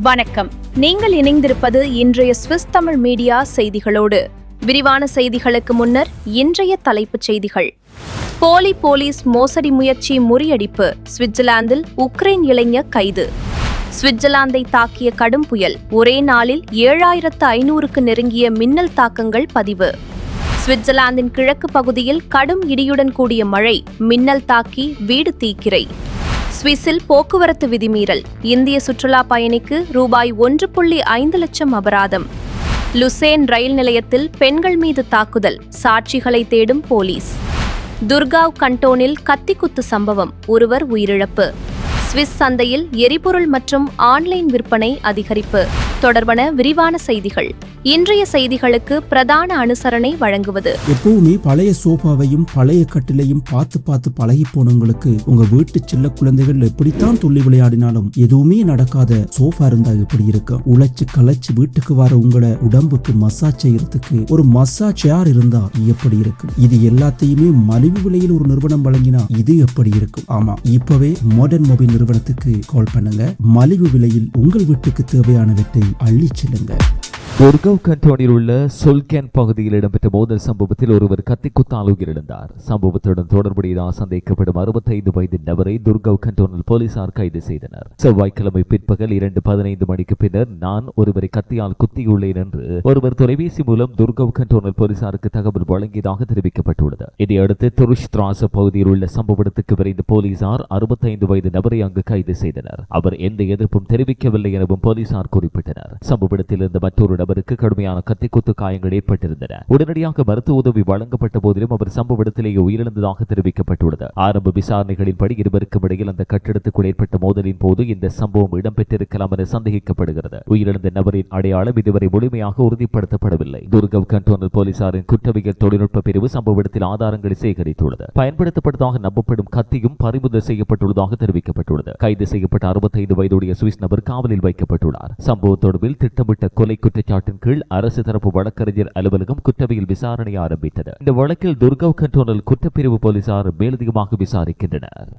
வணக்கம். நீங்கள் இணைந்திருப்பது இன்றைய ஸ்விஸ் தமிழ் மீடியா செய்திகளோடு. விரிவான செய்திகளுக்கு முன்னர் இன்றைய தலைப்புச் செய்திகள். போலி போலீஸ் மோசடி முயற்சி முறியடிப்பு. சுவிட்சர்லாந்தில் உக்ரைன் இளைஞர் கைது. சுவிட்சர்லாந்தை தாக்கிய கடும் புயல். ஒரே நாளில் 7500க்கு நெருங்கிய மின்னல் தாக்கங்கள் பதிவு. சுவிட்சர்லாந்தின் கிழக்கு பகுதியில் கடும் இடியுடன் கூடிய மழை. மின்னல் தாக்கி வீடு தீக்கிரை. சுவிஸில் போக்குவரத்து விதிமீறல். இந்திய சுற்றுலா பயணிக்கு ரூபாய் 1.5 லட்சம் அபராதம். லுசேன் ரயில் நிலையத்தில் பெண்கள் மீது தாக்குதல். சாட்சிகளை தேடும் போலீஸ். துர்காவ் கண்டோனில் கத்திக்குத்து சம்பவம். ஒருவர் உயிரிழப்பு. சுவிஸ் சந்தையில் எரிபொருள் மற்றும் ஆன்லைன் விற்பனை அதிகரிப்பு தொடர்பான விரிவான செய்திகள். இன்றைய செய்திகளுக்கு பிரதான அனுசரணை வழங்குவது. எப்பவுமே பழைய சோஃபாவையும் பழைய கட்டிலையும் பார்த்து பழகி போனவங்களுக்கு உங்க வீட்டு சின்ன குழந்தைகள் எப்படித்தான் துள்ளி விளையாடினாலும் எதுவுமே நடக்காத சோஃபா இருந்தா எப்படி இருக்கும்? உழைச்சு களைச்சு வீட்டுக்கு வர உங்களை உடம்புக்கு மசாஜ் செய்யறதுக்கு ஒரு மசாஜ் சேர் இருந்தா எப்படி இருக்கும்? இது எல்லாத்தையுமே மலிவு விலையில் ஒரு நிறுவனம் வழங்கினா இது எப்படி இருக்கும்? ஆமா, இப்பவே மாடர்ன் மொபைல் நிறுவனத்துக்கு கால் பண்ணுங்க. மலிவு விலையில் உங்கள் வீட்டுக்கு தேவையானவற்றை அள்ளி செல்லுங்க. துர்காவ் கண்டோனில் உள்ள சொல்கேன் பகுதியில் இடம்பெற்ற மோதல் சம்பவத்தில் ஒருவர் கத்திக்குத்தால் உயிரிழந்தார். சம்பவத்துடன் தொடர்புடையதாக சந்தேகிக்கப்படும் 65 வயது நபரை துர்காவ் கண்டோனில் போலீசார் கைது செய்தனர். செவ்வாய்க்கிழமை பிற்பகல் 2:15 மணிக்கு பின்னர் நான் ஒருவரை கத்தியால் குத்தியுள்ளேன் என்று ஒருவர் தொலைபேசி மூலம் துர்காவ் கண்டோனில் போலீசாருக்கு தகவல் வழங்கியதாக தெரிவிக்கப்பட்டுள்ளது. இதையடுத்து துருஷ்த்ராச பகுதியில் உள்ள சம்பவ இடத்துக்கு விரைந்த போலீசார் 65 வயது நபரை அங்கு கைது செய்தனர். அவர் எந்த எதிர்ப்பும் தெரிவிக்கவில்லை எனவும் போலீசார் குறிப்பிட்டனர். சம்பவ இடத்தில் இருந்த மற்றொரு நபருக்கு கடுமையான கத்திக்குத்து காயங்கள் ஏற்பட்டிருந்தன. உடனடியாக மருத்துவ உதவி வழங்கப்பட்ட போதிலும் அவர் சம்பவ இடத்திலேயே உயிரிழந்ததாக தெரிவிக்கப்பட்டுள்ளது. ஆரம்ப விசாரணைகளின்படி இருவருக்கும் இடையில் அந்த கட்டிடத்துக்குள் ஏற்பட்ட மோதலின் போது இந்த சம்பவம் இடம்பெற்றிருக்கலாம் என சந்தேகிக்கப்படுகிறது. உயிரிழந்த நபரின் அடையாளம் இதுவரை முழுமையாக உறுதிப்படுத்தப்படவில்லை. துர்காவ் கண்டோனல் போலீசாரின் குற்றவியல் தொழில்நுட்ப பிரிவு சம்பவ இடத்தில் ஆதாரங்களை சேகரித்துள்ளது. பயன்படுத்தப்பட்டதாக நம்பப்படும் கத்தியும் பறிமுதல் செய்யப்பட்டுள்ளதாக தெரிவிக்கப்பட்டுள்ளது. கைது செய்யப்பட்ட 65 வயதுடைய சுவிஸ் நபர் காவலில் வைக்கப்பட்டுள்ளார். சம்பவ தொடர்பில் திட்டமிட்ட கொலை குற்றச்சாட்டின் கீழ் அரசு தரப்பு வழக்கறிஞர் அலுவலகம் குற்றவியல் விசாரணை ஆரம்பித்தது. இந்த வழக்கில் துர்காவ் கண்டோனல் குற்றப்பிரிவு போலீசார் மேலதிகமாக விசாரிக்கின்றனர்.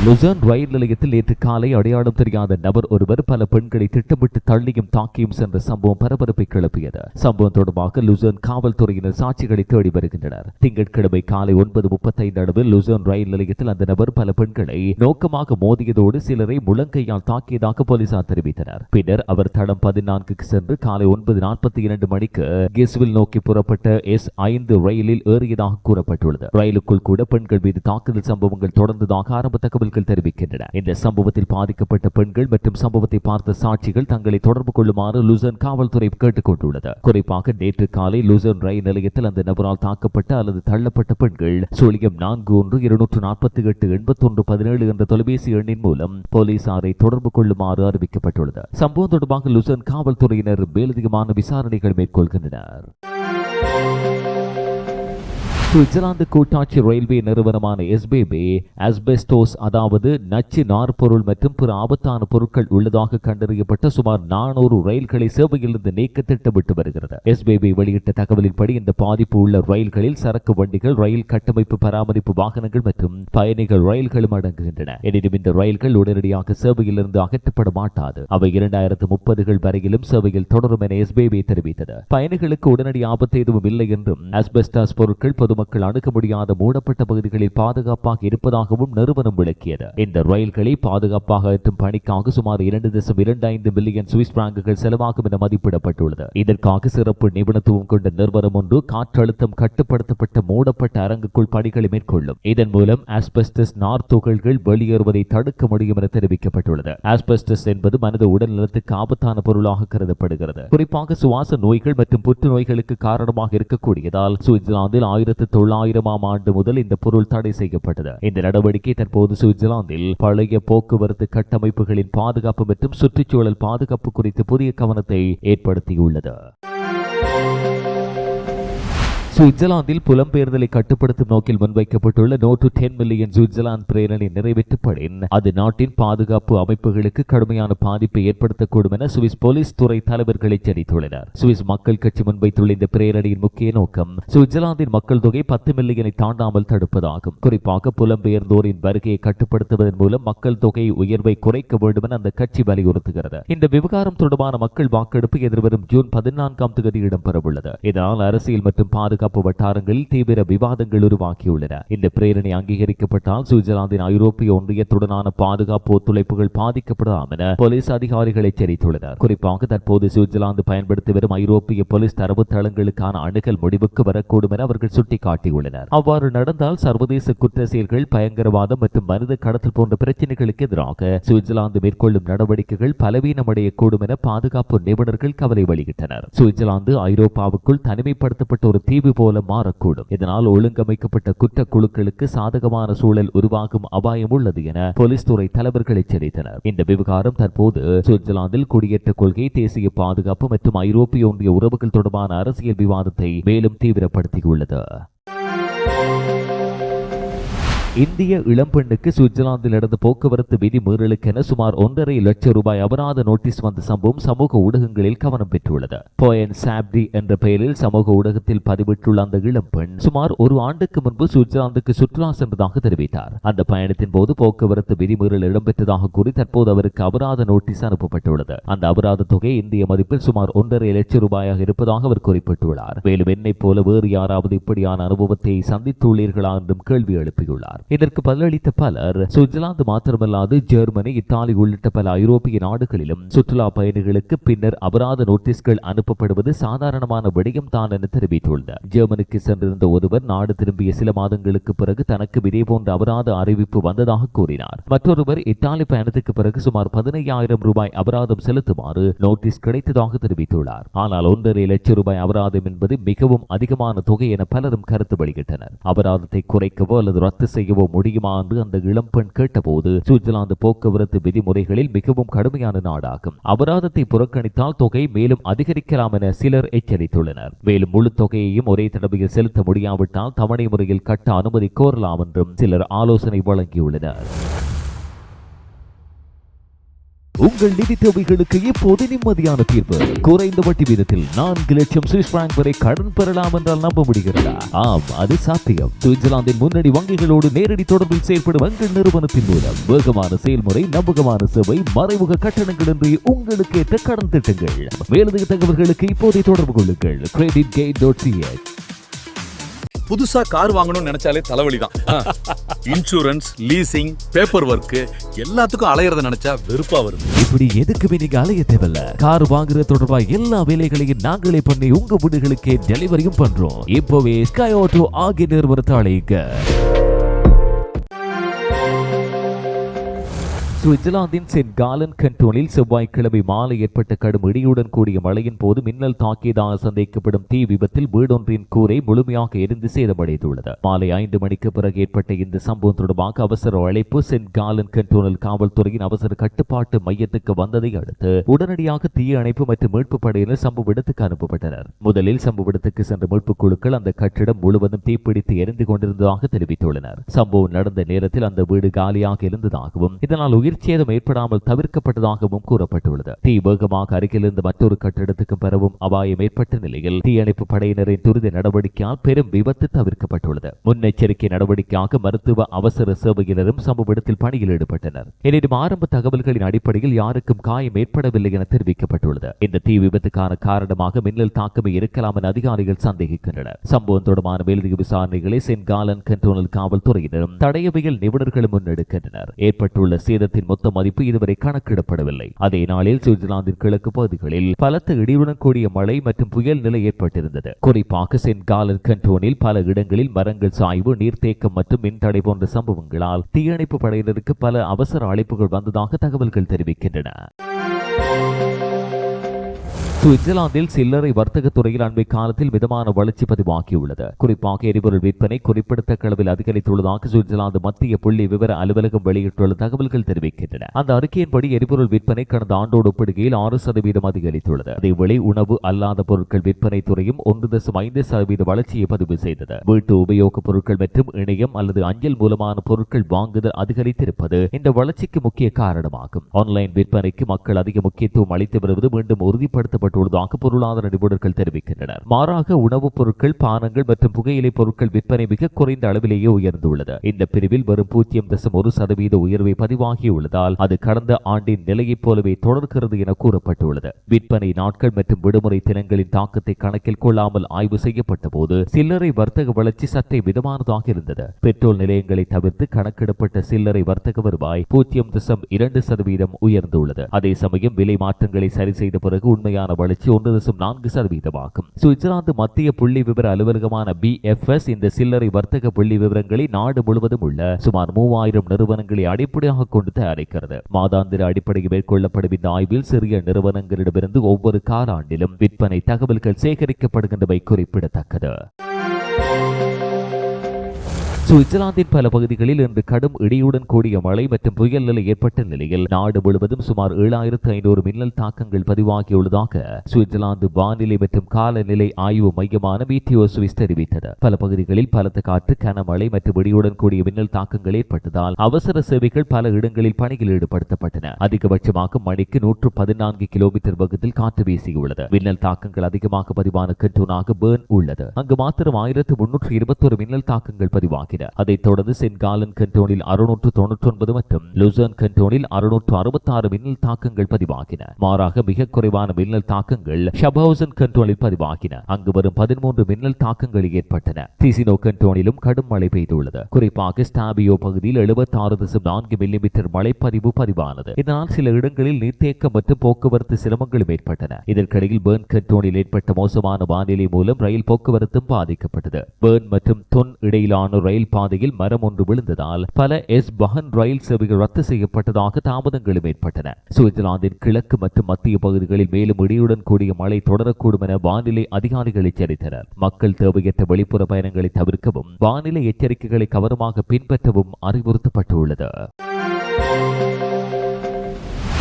லுசர்ன் ரயில் நிலையத்தில் நேற்று காலை அடையாளம் தெரியாத நபர் ஒருவர் பல பெண்களை திட்டமிட்டு தள்ளியும் தாக்கியும் சென்ற சம்பவம் பரபரப்பை கிளப்பியது. சம்பவம் தொடர்பாக லுசர்ன் காவல்துறையினர் சாட்சிகளை தேடி வருகின்றனர். திங்கட்கிழமை காலை 9:35 அளவில் லுசர்ன் ரயில் நிலையத்தில் அந்த நபர் பல பெண்களை நோக்கமாக மோதியதோடு சிலரை முழங்கையால் தாக்கியதாக போலீசார் தெரிவித்தனர். பின்னர் அவர் தடம் 14க்கு சென்று காலை 9:42 மணிக்கு கிஸ்வில் நோக்கி புறப்பட்ட S5 ரயிலில் ஏறியதாக கூறப்பட்டுள்ளது. ரயிலுக்குள் கூட பெண்கள் மீது தாக்குதல் சம்பவங்கள் தொடர்ந்ததாக ஆரம்ப தகவல் தெரிவிக்கின்றன. இந்த சம்பவத்தில் பாதிக்கப்பட்ட பெண்கள் மற்றும் சம்பவத்தை பார்த்த சாட்சிகள் தங்களை தொடர்பு கொள்ளுமாறு லுசர்ன் காவல்துறை கேட்டுக் கொண்டுள்ளது. குறிப்பாக நேற்று காலை லுசர்ன் ரயில் நிலையத்தில் அந்த நபரால் தாக்கப்பட்ட அல்லது தள்ளப்பட்ட பெண்கள் 41-248-81-17 என்ற தொலைபேசி எண்ணின் மூலம் போலீசாரை தொடர்பு கொள்ளுமாறு அறிவிக்கப்பட்டுள்ளது. சம்பவம் தொடர்பாக லுசர்ன் காவல்துறையினர் மேலதிகமான விசாரணைகள் மேற்கொள்கின்றனர். சுவிட்சர்லாந்து கூட்டாட்சி ரயில்வே நிறுவனமான SBB அஸ்பெஸ்டோஸ் அதாவது நச்சு நார்பொருள் மற்றும் பிற ஆபத்தான பொருட்கள் உள்ளதாக கண்டறியப்பட்ட சுமார் 400 ரயில்களை சேவையிலிருந்து நீக்க திட்டமிட்டு வருகிறது. SBB வெளியிட்ட தகவலின்படி இந்த பாதிப்பு உள்ள ரயில்களில் சரக்கு வண்டிகள், ரயில் கட்டமைப்பு பராமரிப்பு வாகனங்கள் மற்றும் பயணிகள் ரயில்களும் அடங்குகின்றன. எனினும் இந்த ரயில்கள் உடனடியாக சேவையிலிருந்து அகற்றப்பட மாட்டாது. அவை 2030 வரையிலும் சேவையில் தொடரும் என SBB தெரிவித்தது. பயணிகளுக்கு உடனடி ஆபத்து எதுவும் இல்லை என்றும் அஸ்பெஸ்டாஸ் பொருட்கள் பொதுமக்கள் அணுக முடியாத மூடப்பட்ட பகுதிகளில் பாதுகாப்பாக இருப்பதாகவும் நிறுவனம் விளக்கியது. இந்த ரயில்களை பாதுகாப்பாக அகற்றும் பணிக்காக சுமார் 2.25 பில்லியன் சுவிஸ் பிராங்குகள் செலவாகும் என மதிப்பிடப்பட்டுள்ளது. இதற்காக சிறப்பு நிபுணத்துவம் கொண்ட நிறுவனம் ஒன்று காற்றழுத்தம் கட்டுப்படுத்தப்பட்ட மூடப்பட்ட அரங்குக்குள் பணிகளை மேற்கொள்ளும். இதன் மூலம் ஆஸ்பெஸ்டஸ் நார் துகள்கள் வெளியேறுவதை தடுக்க முடியும் என தெரிவிக்கப்பட்டுள்ளது. ஆஸ்பெஸ்டஸ் என்பது மனித உடல் நலத்துக்கு ஆபத்தான பொருளாக கருதப்படுகிறது. குறிப்பாக சுவாச நோய்கள் மற்றும் புற்றுநோய்களுக்கு காரணமாக இருக்கக்கூடியதால் சுவிட்சர்லாந்தில் 1900ஆம் ஆண்டு முதல் இந்த பொருள் தடை செய்யப்பட்டது. இந்த நடவடிக்கை தற்போது சுவிட்சர்லாந்தில் பழைய போக்குவரத்து கட்டமைப்புகளின் பாதுகாப்பு மற்றும் சுற்றுச்சூழல் பாதுகாப்பு குறித்து புதிய கவனத்தை ஏற்படுத்தியுள்ளது. சுவிட்சர்லாந்தில் புலம்பெயர்தலை கட்டுப்படுத்தும் நோக்கில் முன்வைக்கப்பட்டுள்ள No to 10 மில்லியன் சுவிட்சர்லாந்து பிரேரணை நிறைவேற்றப்படின் அது நாட்டின் பாதுகாப்பு அமைப்புகளுக்கு கடுமையான பாதிப்பை ஏற்படுத்தக்கூடும் என சுவிஸ் போலீஸ் துறை தலைவர்கள் எச்சரித்துள்ளனர். சுவிஸ் மக்கள் கட்சி முன்வைத்துள்ள இந்த பிரேரணையின் முக்கிய நோக்கம் சுவிட்சர்லாந்தின் மக்கள் தொகை 10 மில்லியனை தாண்டாமல் தடுப்பதாகும். குறிப்பாக புலம்பெயர்ந்தோரின் வருகையை கட்டுப்படுத்துவதன் மூலம் மக்கள் தொகை உயர்வை குறைக்க வேண்டும் என அந்த கட்சி வலியுறுத்துகிறது. இந்த விவகாரம் தொடர்பான மக்கள் வாக்கெடுப்பு எதிர்வரும் ஜூன் 14ஆம் தேதி இடம்பெறவுள்ளது. இதனால் அரசியல் மற்றும் பாதுகாப்பு வட்டாரங்களில் தீவிர விவாதங்கள் உருவாக்கியுள்ளன. இந்த பிரேரணை அங்கீகரிக்கப்பட்டால் சுவிட்சர்லாந்தின் ஐரோப்பிய ஒன்றியத்துடனான பாதுகாப்பு ஒத்துழைப்புகள் பாதிக்கப்படலாம் என போலீஸ் அதிகாரிகள் எச்சரித்துள்ளனர். குறிப்பாக தற்போது சுவிட்சர்லாந்து பயன்படுத்தி வரும் ஐரோப்பிய போலீஸ் தரவு தளங்களுக்கான அணுகல் முடிவுக்கு வரக்கூடும் என அவர்கள் சுட்டிக்காட்டியுள்ளனர். அவ்வாறு நடந்தால் சர்வதேச குற்ற செயல்கள், பயங்கரவாதம் மற்றும் மனித கடத்தல் போன்ற பிரச்சினைகளுக்கு எதிராக சுவிட்சர்லாந்து மேற்கொள்ளும் நடவடிக்கைகள் பலவீனமடையக்கூடும் என பாதுகாப்பு நிபுணர்கள் கவலை வெளியிட்டனர். சுவிட்சர்லாந்து ஐரோப்பாவுக்குள் தனிமைப்படுத்தப்பட்ட ஒரு தீவு போல மாறக்கூடும். இதனால் ஒழுங்கமைக்கப்பட்ட குற்ற குழுக்களுக்கு சாதகமான சூழல் உருவாகும் அபாயம் உள்ளது என போலீஸ் துறை தலைவர்கள் எச்சரித்தனர். இந்த விவகாரம் தற்போது சுவிட்சர்லாந்தில் குடியேற்ற கொள்கை, தேசிய பாதுகாப்பு மற்றும் ஐரோப்பிய ஒன்றிய உறவுகள் தொடர்பான அரசியல் விவாதத்தை மேலும் தீவிரப்படுத்தியுள்ளது. இந்திய இளம்பெண்ணுக்கு சுவிட்சர்லாந்தில் நடந்த போக்குவரத்து விதி மீறலுக்கென சுமார் 1.5 லட்சம் ரூபாய் அபராத நோட்டீஸ் வந்த சம்பவம் சமூக ஊடகங்களில் கவனம் பெற்றுள்ளது. போயன் சாப்டி என்ற பெயரில் சமூக ஊடகத்தில் பதிவிட்டுள்ள அந்த இளம்பெண் சுமார் ஒரு ஆண்டுக்கு முன்பு சுவிட்சர்லாந்துக்கு சுற்றுலா சென்றதாக தெரிவித்தார். அந்த பயணத்தின் போது போக்குவரத்து விதிமீறல் இடம்பெற்றதாக கூறி தற்போது அவருக்கு அபராத நோட்டீஸ் அனுப்பப்பட்டுள்ளது. அந்த அபராத தொகை இந்திய மதிப்பில் சுமார் 1.5 லட்சம் ரூபாயாக இருப்பதாக அவர் குறிப்பிட்டுள்ளார். மேலும் என்னை போல வேறு யாராவது இப்படியான அனுபவத்தை சந்தித்துள்ளீர்களா என்றும் கேள்வி எழுப்பியுள்ளார். இதற்கு பதிலளித்த பலர் சுவிட்சர்லாந்து மாத்திரமல்லாது ஜெர்மனி, இத்தாலி உள்ளிட்ட பல ஐரோப்பிய நாடுகளிலும் சுற்றுலா பயணிகளுக்கு பின்னர் அபராத நோட்டீஸ்கள் அனுப்பப்படுவது சாதாரணமான விடயம் தான் என தெரிவித்துள்ளனர். ஜெர்மனிக்கு சென்றிருந்த ஒருவர் நாடு திரும்பிய சில மாதங்களுக்கு பிறகு தனக்கு இதே போன்ற அபராத அறிவிப்பு வந்ததாக கூறினார். மற்றொருவர் இத்தாலி பயணத்துக்கு பிறகு சுமார் 15,000 ரூபாய் அபராதம் செலுத்துமாறு நோட்டீஸ் கிடைத்ததாக தெரிவித்துள்ளார். ஆனால் 1.5 லட்சம் ரூபாய் அபராதம் என்பது மிகவும் அதிகமான தொகை என பலரும் கருத்து வெளியிட்டனர். அபராதத்தை குறைக்கவோ அல்லது ரத்து செய்ய முடியுமா என்று அந்த இளம்பெண் கேட்டபோது சுவிட்சர்லாந்து போக்குவரத்து விதிமுறைகளில் மிகவும் கடுமையான நாடாகும். அபராதத்தை புறக்கணித்தால் தொகை மேலும் அதிகரிக்கலாம் என சிலர் எச்சரித்துள்ளனர். மேலும் முழு தொகையையும் ஒரே தடவையில் செலுத்த முடியாவிட்டால் தவணை முறையில் கட்ட அனுமதி கோரலாம் என்றும் சிலர் ஆலோசனை வழங்கியுள்ளனர். உங்கள் நிதி தேவைகளுக்கு இப்போது நிம்மதியான தீர்வு. குறைந்த வட்டி வீதத்தில் 4 லட்சம் சுவிஸ் பிராங்க் வரை கடன் பெறலாம் என்றால் நம்ப முடிகிறதா? ஆம், அது சாத்தியம். சுவிட்சர்லாந்தின் முன்னணி வங்கிகளோடு நேரடி தொடர்பில் செயல்படும் வங்கி நிறுவனத்தின் மூலம் வேகமான செயல்முறை, நம்பகமான சேவை, மறைமுக கட்டணங்கள் என்று உங்களுக்கு ஏற்ற கடன் திட்டங்கள். மேலதிக தகவல்களுக்கு இப்போதே தொடர்பு கொள்ளுங்கள். creditgate.ch. புதுசா கார் வாங்கணும்னு நினைச்சாலே தலைவலிதான். இன்சூரன்ஸ், லீசிங், பேப்பர் ஒர்க் எல்லாத்துக்கும் அலையறத நினைச்சா வெறுப்பா வருது. இப்படி எதுக்குமே நீங்க அலைய தேவையில்ல. கார் வாங்குறது தொடர்பா எல்லா வேலைகளையும் நாங்களே பண்ணி உங்க வீடுகளுக்கே டெலிவரியும் பண்றோம். இப்போவே ஸ்கை ஆட்டோ ஆகிய நிறுவனத்தை அழைங்க. சுவிட்சர்லாந்தின் சென்ட் காலன் கண்டோனில் செவ்வாய்க்கிழமை மாலை ஏற்பட்ட கடும் இடியுடன் கூடிய மழையின் போது மின்னல் தாக்கியதாக சந்தேகிக்கப்படும் தீ விபத்தில் வீடொன்றின் கூரை முழுமையாக எரிந்து சேதமடைந்துள்ளது. மாலை 5 மணிக்கு பிறகு ஏற்பட்ட இந்த சம்பவம் தொடர்பாக அவசர அழைப்பு சென்ட் காலன் கண்டோனல் காவல்துறையின் அவசர கட்டுப்பாட்டு மையத்துக்கு வந்ததை அடுத்து உடனடியாக தீய அணைப்பு மற்றும் மீட்பு படையினர் சம்பவ இடத்துக்கு அனுப்பப்பட்டனர். முதலில் சம்பவ இடத்துக்கு சென்ற மீட்புக் குழுக்கள் அந்த கட்டிடம் முழுவதும் தீப்பிடித்து எரிந்து கொண்டிருந்ததாக தெரிவித்துள்ளனர். சம்பவம் நடந்த நேரத்தில் அந்த வீடு காலியாக இருந்ததாகவும் இதனால் சேதம் ஏற்படாமல் தவிர்க்கப்பட்டதாகவும் கூறப்பட்டுள்ளது. தீ வேகமாக அருகிலிருந்து மற்றொரு கட்டிடத்துக்கு பரவும் அபாயம் ஏற்பட்ட நிலையில் தீயணைப்பு படையினரின் துரித நடவடிக்கையால் பெரும் விபத்து தவிர்க்கப்பட்டுள்ளது. முன்னெச்சரிக்கை நடவடிக்கையாக மருத்துவ அவசர சேவையினரும் சம்பவ இடத்தில் பணியில் ஈடுபட்டனர். எனினும் ஆரம்ப தகவல்களின் அடிப்படையில் யாருக்கும் காயம் ஏற்படவில்லை என தெரிவிக்கப்பட்டுள்ளது. இந்த தீ விபத்துக்கான காரணமாக மின்னல் தாக்கமே இருக்கலாம் என அதிகாரிகள் சந்தேகிக்கின்றனர். சம்பவம் தொடர்பான மேலதிக விசாரணைகளை சென்ட் காலன் கண்டோனல் காவல்துறையினரும் தடயவியல் நிபுணர்களும் முன்னெடுக்கின்றனர். ஏற்பட்டுள்ள சேதத்தின் மொத்த மதிப்பு இதுவரை கணக்கிடப்படவில்லை. அதே நாளில் சுவிட்சர்லாந்தின் கிழக்கு பகுதிகளில் பலத்த இடியுடன் கூடிய மழை மற்றும் புயல் நிலை ஏற்பட்டிருந்தது. குறிப்பாக சென்ட் காலன் கண்டோனில் பல இடங்களில் மரங்கள் சாய்வு, நீர்த்தேக்கம் மற்றும் மின்தடை போன்ற சம்பவங்களால் தீயணைப்பு படையினருக்கு பல அவசர அழைப்புகள் வந்ததாக தகவல்கள் தெரிவிக்கின்றன. சுவிட்சர்லாந்தில் சில்லறை வர்த்தக துறையில் அண்மை காலத்தில் மிதமான வளர்ச்சி பதிவாகியுள்ளது. குறிப்பாக எரிபொருள் விற்பனை குறிப்பிடத்தக்க அளவில் அதிகரித்துள்ளதாக சுவிட்சர்லாந்து மத்திய புள்ளி விவர அலுவலகம் வெளியிட்டுள்ள தகவல்கள் தெரிவிக்கின்றன. அந்த அறிக்கையின்படி எரிபொருள் விற்பனை கடந்த ஆண்டோடு ஒப்பிடுகையில் 6% அதிகரித்துள்ளது. அதேவேளை உணவு அல்லாத பொருட்கள் விற்பனை துறையும் 1.5% வளர்ச்சியை பதிவு செய்தது. வீட்டு உபயோகப் பொருட்கள் மற்றும் இணையம் அல்லது அஞ்சல் மூலமான பொருட்கள் வாங்குதல் அதிகரித்திருப்பது இந்த வளர்ச்சிக்கு முக்கிய காரணமாகும். ஆன்லைன் விற்பனைக்கு மக்கள் அதிக முக்கியத்துவம் அளித்து வருவது மீண்டும் உறுதிப்படுத்தப்பட்டுள்ளதாக பொருளாதார நிபுணர்கள் தெரிவிக்கின்றனர். மாறாக உணவுப் பொருட்கள், பானங்கள் மற்றும் புகையிலை பொருட்கள் விற்பனை மிக குறைந்த அளவிலேயே உயர்ந்துள்ளது. இந்த பிரிவில் வரும் 0.1% உயர்வை பதிவாகியுள்ளதால் அது கடந்த ஆண்டின் நிலையைப் போலவே தொடர்கிறது என கூறப்பட்டுள்ளது. விற்பனை நாட்கள் மற்றும் விடுமுறை தினங்களின் தாக்கத்தை கணக்கில் கொள்ளாமல் ஆய்வு செய்யப்பட்ட போது சில்லறை வர்த்தக வளர்ச்சி சற்றே மிதமானதாக இருந்தது. பெட்ரோல் நிலையங்களை தவிர்த்து கணக்கிடப்பட்ட சில்லறை வர்த்தக வருவாய் 0.2% உயர்ந்துள்ளது. அதே சமயம் விலை மாற்றங்களை சரி செய்த பிறகு உண்மையான வளர்ச்சி 1.4% ஆகும். சுவிட்சர்லாந்து மத்திய புள்ளி விவர அலுவலகமான BFS இந்த சில்லறை வர்த்தக புள்ளி விவரங்களை நாடு முழுவதும் உள்ள சுமார் 3000 நிறுவனங்களை அடிப்படையாக கொண்டு தயாரிக்கிறது. மாதாந்திர அடிப்படையில் மேற்கொள்ளப்படும் இந்த ஆய்வில் சிறிய நிறுவனங்களிடமிருந்து ஒவ்வொரு காலாண்டிலும் விற்பனை தகவல்கள் சேகரிக்கப்படுகின்றமை குறிப்பிடத்தக்கது. சுவிட்சர்லாந்தின் பல பகுதிகளில் இன்று கடும் இடியுடன் கூடிய மழை மற்றும் புயல் நிலை ஏற்பட்ட நிலையில் நாடு முழுவதும் சுமார் 7500 மின்னல் தாக்கங்கள் பதிவாகியுள்ளதாக சுவிட்சர்லாந்து வானிலை மற்றும் காலநிலை ஆய்வு மையமான மீட்டியோ சுவிஸ் தெரிவித்தது. பல பகுதிகளில் பலத்த காற்று, கனமழை மற்றும் இடியுடன் கூடிய மின்னல் தாக்கங்கள் ஏற்பட்டதால் அவசர சேவைகள் பல இடங்களில் பணியில் ஈடுபடுத்தப்பட்டன. அதிகபட்சமாக மணிக்கு 114 கிலோமீட்டர் வேகத்தில் காற்று வீசியுள்ளது. மின்னல் தாக்கங்கள் அதிகமாக பதிவான கண்டோனாக பேர்ன் உள்ளது. அங்கு மாத்திரம் 1321 மின்னல் தாக்கங்கள் பதிவாகின. அதைத் தொடர்ந்து சென்ட் காலன் கண்டோனில் 699 மற்றும் லுசர்ன் கண்டோனில் 666 மின்னல் தாக்கங்கள் பதிவாகின. மாறாக மிக குறைவான மின்னல் தாக்கங்கள் ஷபஹவுசன் கண்டோனில் பதிவாகின. அங்கு வரும் 13 மின்னல் தாக்கங்கள் ஏற்பட்டன. டிசினோ கண்டோனிலும் கடும் மழை பெய்துள்ளது. குறிப்பாக ஸ்டாபியோ பகுதியில் 76.4 மில்லிமீட்டர் மழைப்பதிவு பதிவானது. இதனால் சில இடங்களில் நீர்த்தேக்கம் மற்றும் போக்குவரத்து சிரமங்களும் ஏற்பட்டன. இதற்கிடையில் பேர்ன் கண்டோனில் ஏற்பட்ட மோசமான வானிலை மூலம் ரயில் போக்குவரத்தும் பாதிக்கப்பட்டது. பேர்ன் மற்றும் தொன் இடையிலான ரயில் பாதையில் மரம் ஒன்று விழுந்ததால் பல பஹன் ரயில் சேவைகள் ரத்து செய்யப்பட்டதாக தாமதங்களும் ஏற்பட்டன. சுவிட்சர்லாந்தின் கிழக்கு மற்றும் மத்திய பகுதிகளில் மேலும் இடியுடன் கூடிய மழை தொடரக்கூடும் என வானிலை அதிகாரிகள் எச்சரித்தனர். மக்கள் தேவையற்ற வெளிப்புற பயணங்களை தவிர்க்கவும் வானிலை எச்சரிக்கைகளை கவனமாக பின்பற்றவும் அறிவுறுத்தப்பட்டுள்ளது.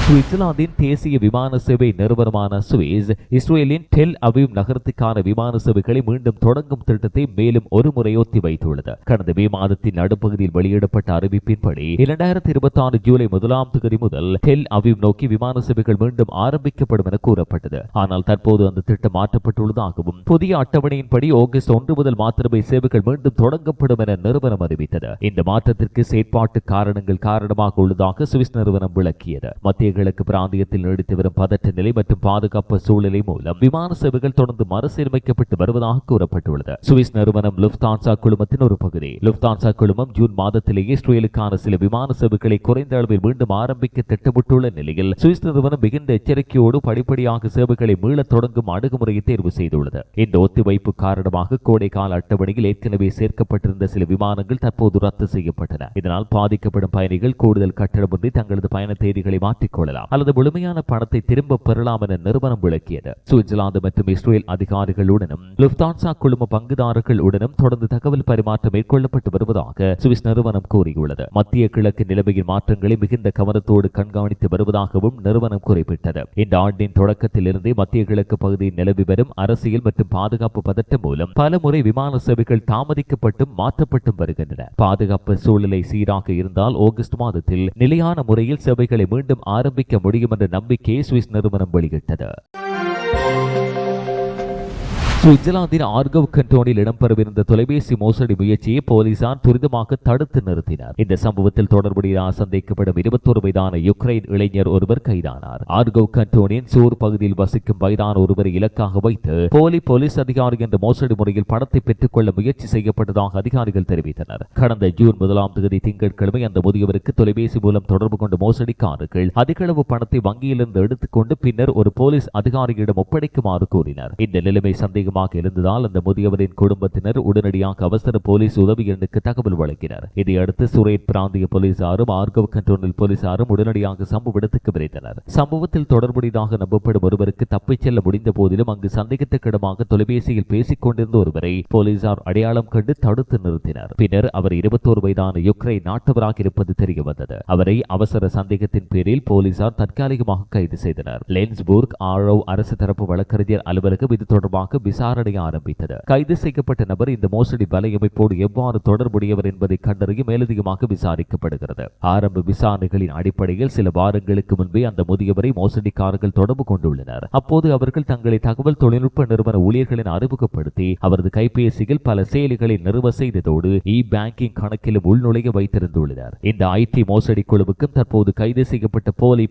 சுவிட்சர்லாந்தின் தேசிய விமான சேவை நிறுவனமான சுவிஸ் இஸ்ரேலின் டெல் அவீவ் நகரத்துக்கான விமான சேவைகளை மீண்டும் தொடங்கும் திட்டத்தை மேலும் ஒரு முறை ஒத்திவைத்துள்ளது. கடந்த மே மாதத்தின் நடுப்பகுதியில் வெளியிடப்பட்ட அறிவிப்பின்படி 2026 ஜூலை 1ஆம் தேதி முதல் டெல் அவீவ் நோக்கி விமான சேவைகள் மீண்டும் ஆரம்பிக்கப்படும் என கூறப்பட்டது. ஆனால் தற்போது அந்த திட்டம் மாற்றப்பட்டுள்ளதாகவும் புதிய அட்டவணையின்படி ஆகஸ்ட் 1 முதல் மாத்திரமே சேவைகள் மீண்டும் தொடங்கப்படும் என நிறுவனம் அறிவித்தது. இந்த மாற்றத்திற்கு செயற்பாட்டு காரணங்கள் காரணமாக உள்ளதாக சுவிஸ் நிறுவனம் விளக்கியது. மத்திய கிழக்கு பிராந்தியத்தில் நீடித்து வரும் பதற்ற நிலை மற்றும் பாதுகாப்பு சூழ்நிலை மூலம் விமான சேவைகள் தொடர்ந்து மறுசீரமைக்கப்பட்டு வருவதாக கூறப்பட்டுள்ளது. சுவிஸ் நிறுவனம் லுஃப்தான்சா குழுமத்தின் ஒரு பகுதி. லுஃப்தான்சா குழுமம் ஜூன் மாதத்திலேயே இஸ்ரேலுக்கான சில விமான சேவைகளை குறைந்த அளவில் மீண்டும் ஆரம்பிக்க திட்டமிட்டுள்ள நிலையில் சுவிஸ் நிறுவனம் மிகுந்த எச்சரிக்கையோடு படிப்படியாக சேவைகளை மீளத் தொடங்கும் அணுகுமுறையை தேர்வு செய்துள்ளது. இந்த ஒத்திவைப்பு காரணமாக கோடைகால அட்டவணையில் ஏற்கனவே சேர்க்கப்பட்டிருந்த சில விமானங்கள் தற்போது ரத்து செய்யப்பட்டன. இதனால் பாதிக்கப்படும் பயணிகள் கூடுதல் கட்டணமின்றி தங்களது பயண தேதிகளை மாற்றிக்கொள்ளலாம் அல்லது முழுமையான பணத்தை திரும்ப பெறலாம் என நிறுவனம் விளக்கியது. சுவிட்சர்லாந்து மற்றும் இஸ்ரேல் அதிகாரிகளுடனும் லுஃப்தான்சா குழும பங்குதாரர்களுடனும் தொடர்ந்து தகவல் பரிமாற்றம் மேற்கொள்ளப்பட்டு வருவதாக சுவிஸ் நிறுவனம் கூறியுள்ளது. மத்திய கிழக்கு நிலைமையின் மாற்றங்களை மிகுந்த கவனத்தோடு கண்காணித்து வருவதாகவும் நிறுவனம் குறிப்பிட்டது. இந்த ஆண்டின் தொடக்கத்தில் இருந்தே மத்திய கிழக்கு பகுதியில் நிலவி வரும் அரசியல் மற்றும் பாதுகாப்பு பதட்டம் மூலம் பல முறை விமான சேவைகள் தாமதிக்கப்பட்டும் மாற்றப்பட்டும் வருகின்றன. பாதுகாப்பு சூழ்நிலை சீராக இருந்தால் ஆகஸ்ட் மாதத்தில் நிலையான முறையில் சேவைகளை மீண்டும் ஆரம்பிக்க முடியும் என்ற நம்பிக்கையை சுவிஸ் நிறுவனம் வெளியிட்டது. சுவிட்சர்லாந்தின் ஆர்கவ் கண்டோனில் இடம்பெறவிருந்த தொலைபேசி மோசடி முயற்சியை போலீசார் துரிதமாக தடுத்து நிறுத்தினர். இந்த சம்பவத்தில் தொடர்புடைய சந்தேகப்படும் 21 வயதான யுக்ரைன் இளைஞர் ஒருவர் கைதானார். ஆர்கவ் கண்டோனின் சூர் பகுதியில் வசிக்கும் வயதான ஒருவரை இலக்காக வைத்து போலீஸ் அதிகாரி என்ற மோசடி முறையில் பணத்தை பெற்றுக் கொள்ள முயற்சி செய்யப்பட்டதாக அதிகாரிகள் தெரிவித்தனர். கடந்த ஜூன் 1ஆம் தேதி திங்கட்கிழமை அந்த முதியவருக்கு தொலைபேசி மூலம் தொடர்பு கொண்ட மோசடிக்காரர்கள் அதிகளவு பணத்தை வங்கியிலிருந்து எடுத்துக்கொண்டு பின்னர் ஒரு போலீஸ் அதிகாரியிடம் ஒப்படைக்குமாறு கூறினர். இந்த நிலைமை சந்தேகம் அதிகமாக இருந்ததால் அந்த முதியவரின் குடும்பத்தினர் உடனடியாக அவசர போலீஸ் உதவி எண்ணுக்கு தகவல் வழங்கினர். இதையடுத்து சுரேட் பிராந்திய போலீசாரும் ஆர்கவ் கண்டோனல் போலீசாரும் உடனடியாக சம்பவ இடத்துக்கு விரைந்தனர். சம்பவத்தில் தொடர்புடையதாக நம்பப்படும் ஒருவருக்கு தப்பிச் செல்ல முடிந்த போதிலும் அங்கு சந்தேகத்துக்கிடமாக தொலைபேசியில் பேசிக் கொண்டிருந்த ஒருவரை போலீசார் அடையாளம் கண்டு தடுத்து நிறுத்தினர். பின்னர் அவர் 21 வயதான யுக்ரைன் நாட்டவராக இருப்பது தெரிய வந்தது. அவரை அவசர சந்தேகத்தின் பேரில் போலீசார் தற்காலிகமாக கைது செய்தனர். லென்ஸ்பூர்க் ஆரோவ் அரசு தரப்பு வழக்கறிஞர் அலுவலகம் இது தொடர்பாக விசாரணை ஆரம்பித்தது. கைது செய்யப்பட்ட நபர் இந்த மோசடி வலையமைப்போடு எவ்வாறு தொடர்புடையவர் என்பதை கண்டறிய மேலதிகமாக விசாரிக்கப்படுகிறது. ஆரம்ப விசாரணைகளின் அடிப்படையில் சில வாரங்களுக்கு முன்பே அந்த முதியவரை மோசடிக்காரர்கள் தொடர்பு கொண்டுள்ளனர். அப்போது அவர்கள் தங்களை தகவல் தொழில்நுட்ப நிறுவன ஊழியர்களின் அறிமுகப்படுத்தி அவரது கைபேசியில் பல செயலிகளை நிறுவ செய்ததோடு பேங்கிங் கணக்கிலும் உள்நுழைய வைத்திருந்துள்ளனர். இந்த ஐடி மோசடி குழுவுக்கும் தற்போது கைது செய்யப்பட்ட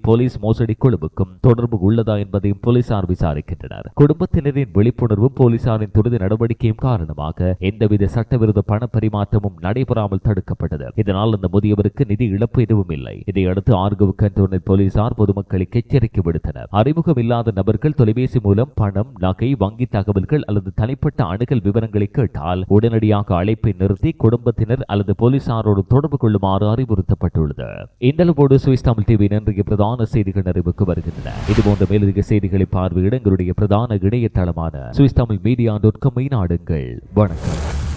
போலீஸ் மோசடி குழுவுக்கும் தொடர்பு உள்ளதா என்பதையும் போலீசார் விசாரிக்கின்றனர். குடும்பத்தினரின் விழிப்புணர்வும் போலீசாரின் துரித நடவடிக்கையும் காரணமாக எந்தவித சட்டவிரோத பண பரிமாற்றமும் நடைபெறாமல் தடுக்கப்பட்டது. இதனால் அந்த முதியவருக்கு நிதி இழப்பு எதுவும் இல்லை. இதையடுத்து ஆர்கவ் கண்டோனல் போலீசார் பொதுமக்களுக்கு எச்சரிக்கை விடுத்தனர். அறிமுகம் இல்லாத நபர்கள் தொலைபேசி மூலம் பணம், நகை, வங்கி தகவல்கள் அல்லது தனிப்பட்ட அணுகல் விவரங்களை கேட்டால் உடனடியாக அழைப்பை நிறுத்தி குடும்பத்தினர் அல்லது போலீசாரோடு தொடர்பு கொள்ளுமாறு அறிவுறுத்தப்பட்டுள்ளது. இந்தளவோடு சுவிஸ் தமிழ் டிவி இன்றைய பிரதான செய்திகள் நிறைவுக்கு வருகின்றன. இதுபோன்ற மேலதிக செய்திகளை பார்வையிட எங்களுடைய பிரதான இணையதளமான சுவிஸ் தமிழ் மீடியா.com நாடுங்கள். வணக்கம்.